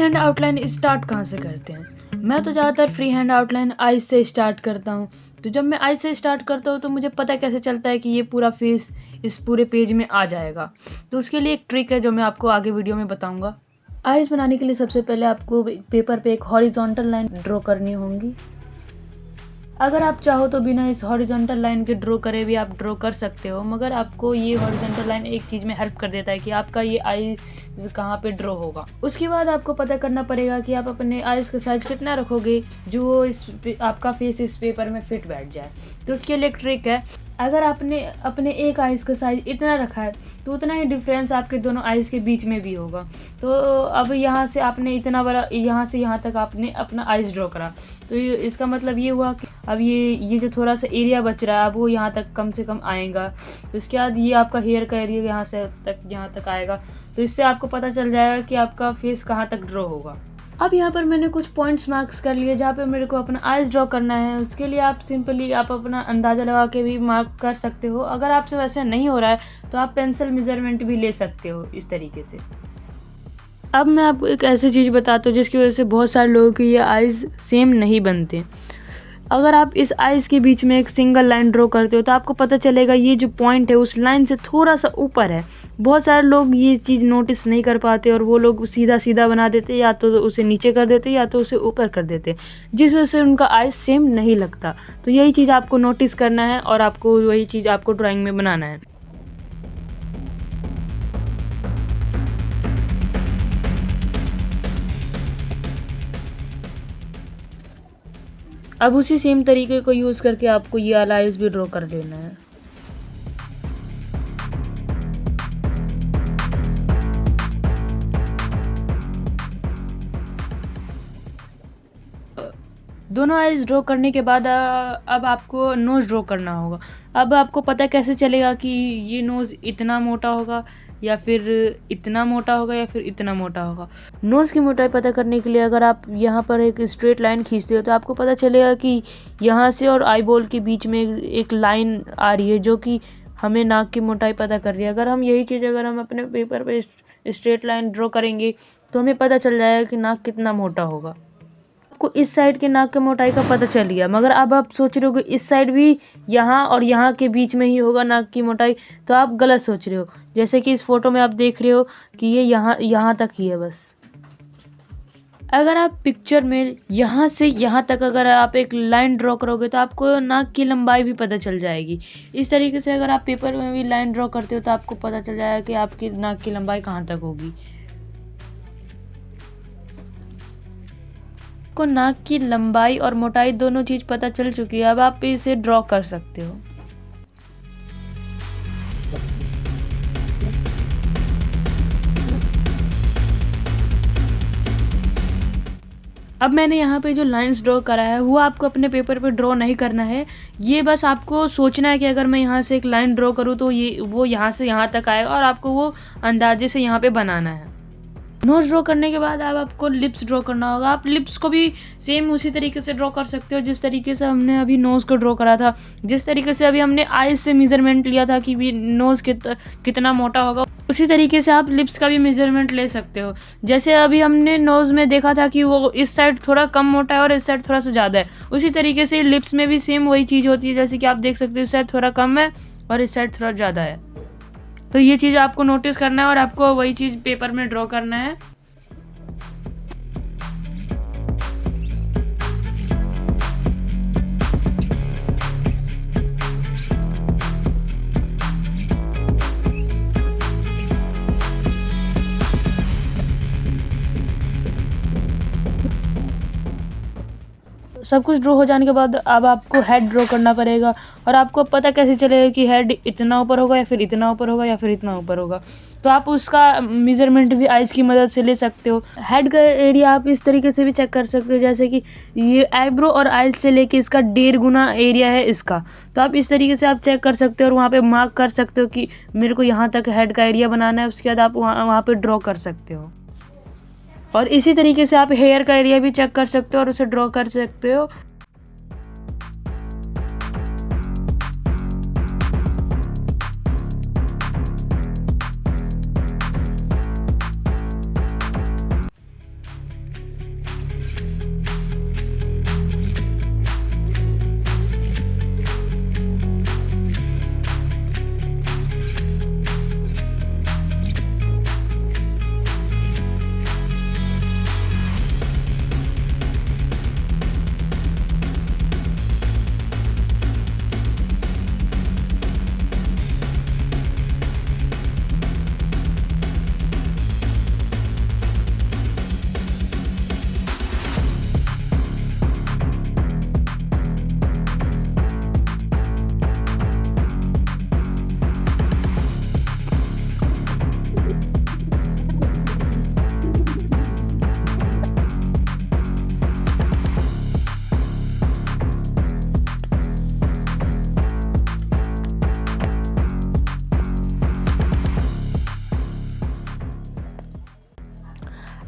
Hand outline start कहाँ से करते हैं? मैं तो ज़्यादातर फ्री हैंड आउटलाइन आइज़ से स्टार्ट करता हूँ। तो जब मैं आइज़ से स्टार्ट करता हूँ तो मुझे पता कैसे चलता है कि ये पूरा फेस इस पूरे पेज में आ जाएगा। तो उसके लिए एक ट्रिक है जो मैं आपको आगे वीडियो में बताऊँगा। आइज़ बनाने के लिए सबसे पहले आपको पेपर पे एक हॉरिजॉन्टल लाइन ड्रॉ करनी होगी। अगर आप चाहो तो बिना इस हॉरिजॉन्टल लाइन के ड्रॉ करे भी आप ड्रॉ कर सकते हो, मगर आपको ये हॉरिजॉन्टल लाइन एक चीज़ में हेल्प कर देता है कि आपका ये आईज कहाँ पे ड्रॉ होगा। उसके बाद आपको पता करना पड़ेगा कि आप अपने आईज का साइज कितना रखोगे जो आपका फेस इस पेपर में फिट बैठ जाए। तो उसके लिए एक ट्रिक है, अगर आपने अपने एक आइज़ का साइज इतना रखा है तो उतना ही डिफरेंस आपके दोनों आइज़ के बीच में भी होगा। तो अब यहाँ से आपने इतना बड़ा, यहाँ से यहाँ तक आपने अपना आइज़ ड्रॉ करा, तो इसका मतलब ये हुआ कि अब ये जो थोड़ा सा एरिया बच रहा है अब वो यहाँ तक कम से कम आएगा। तो इसके बाद ये आपका हेयर का एरिया यहाँ तक आएगा। तो इससे आपको पता चल जाएगा कि आपका फेस कहाँ तक ड्रॉ होगा। अब यहाँ पर मैंने कुछ पॉइंट्स मार्क्स कर लिए जहाँ पे मेरे को अपना आइज़ ड्रॉ करना है। उसके लिए आप सिंपली आप अपना अंदाज़ा लगा के भी मार्क कर सकते हो। अगर आपसे वैसे नहीं हो रहा है तो आप पेंसिल मेजरमेंट भी ले सकते हो इस तरीके से। अब मैं आपको एक ऐसी चीज़ बताता हूँ जिसकी वजह से बहुत सारे लोगों के ये आइज़ सेम नहीं बनते। अगर आप इस आइज़ के बीच में एक सिंगल लाइन ड्रॉ करते हो तो आपको पता चलेगा ये जो पॉइंट है उस लाइन से थोड़ा सा ऊपर है। बहुत सारे लोग ये चीज़ नोटिस नहीं कर पाते और वो लोग सीधा सीधा बना देते, या तो उसे नीचे कर देते या तो उसे ऊपर कर देते, जिस वजह से उनका आइज़ सेम नहीं लगता। तो यही चीज़ आपको नोटिस करना है और आपको वही चीज़ आपको ड्राइंग में बनाना है। अब उसी सेम तरीके को यूज़ करके आपको ये वाला आइज़ भी ड्रॉ कर लेना है। दोनों आइज़ ड्रॉ करने के बाद अब आपको नोज़ ड्रॉ करना होगा। अब आपको पता कैसे चलेगा कि ये नोज़ इतना मोटा होगा या फिर इतना मोटा होगा या फिर इतना मोटा होगा। नोज़ की मोटाई पता करने के लिए अगर आप यहाँ पर एक स्ट्रेट लाइन खींचते हो तो आपको पता चलेगा कि यहाँ से और आई बॉल के बीच में एक लाइन आ रही है जो कि हमें नाक की मोटाई पता कर रही है। अगर हम यही चीज़ अगर हम अपने पेपर पे स्ट्रेट लाइन ड्रॉ करेंगे तो हमें पता चल जाएगा कि नाक कितना मोटा होगा। आपको इस साइड के नाक की मोटाई का पता चल गया, मगर अब आप सोच रहे हो कि इस साइड भी यहाँ और यहाँ के बीच में ही होगा नाक की मोटाई, तो आप गलत सोच रहे हो। जैसे कि इस फोटो में आप देख रहे हो कि ये यहाँ तक ही है बस। अगर आप पिक्चर में यहाँ से यहाँ तक अगर आप एक लाइन ड्रॉ करोगे तो आपको नाक की लंबाई भी पता चल जाएगी। इस तरीके से अगर आप पेपर में भी लाइन ड्रॉ करते हो तो आपको पता चल जाएगा कि आपकी नाक की लंबाई कहाँ तक होगी। को नाक की लंबाई और मोटाई दोनों चीज़ पता चल चुकी है। अब आप इसे ड्रॉ कर सकते हो। अब मैंने यहाँ पे जो लाइंस ड्रॉ करा है वो आपको अपने पेपर पे ड्रॉ नहीं करना है। ये बस आपको सोचना है कि अगर मैं यहाँ से एक लाइन ड्रॉ करूँ तो वो यहाँ से यहाँ तक आएगा और आपको वो अंदाजे से यहाँ पे बनाना है। नोज़ ड्रॉ करने के बाद अब आपको लिप्स ड्रॉ करना होगा। आप लिप्स को भी सेम उसी तरीके से ड्रॉ कर सकते हो जिस तरीके से हमने अभी नोज़ को ड्रॉ करा था। जिस तरीके से अभी हमने आइज़ से मेज़रमेंट लिया था कि भी नोज़ कितना मोटा होगा, उसी तरीके से आप लिप्स का भी मेज़रमेंट ले सकते हो। जैसे अभी हमने नोज़ में देखा था कि वो इस साइड थोड़ा कम मोटा है और इस साइड थोड़ा सा ज़्यादा है, उसी तरीके से लिप्स में भी सेम वही चीज़ होती है। जैसे कि आप देख सकते हो इस साइड थोड़ा कम है और इस साइड थोड़ा ज़्यादा है। तो ये चीज़ आपको नोटिस करना है और आपको वही चीज़ पेपर में ड्रॉ करना है। सब कुछ ड्रॉ हो जाने के बाद अब आपको हेड ड्रॉ करना पड़ेगा। और आपको पता कैसे चलेगा कि हेड इतना ऊपर होगा या फिर इतना ऊपर होगा या फिर इतना ऊपर होगा, तो आप उसका मेज़रमेंट भी आइज़ की मदद से ले सकते हो। हेड का एरिया आप इस तरीके से भी चेक कर सकते हो, जैसे कि ये आईब्रो और आइज़ से लेके इसका 1.5 गुना एरिया है इसका। तो आप इस तरीके से आप चेक कर सकते हो और वहाँ पे मार्क कर सकते हो कि मेरे को यहाँ तक हेड का एरिया बनाना है। उसके बाद आप वहाँ पे ड्रॉ कर सकते हो। और इसी तरीके से आप हेयर का एरिया भी चेक कर सकते हो और उसे ड्रॉ कर सकते हो।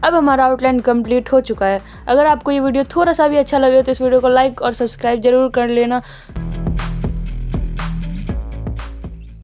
अब हमारा आउटलाइन कंप्लीट हो चुका है। अगर आपको ये वीडियो थोड़ा सा भी अच्छा लगे तो इस वीडियो को लाइक और सब्सक्राइब जरूर कर लेना।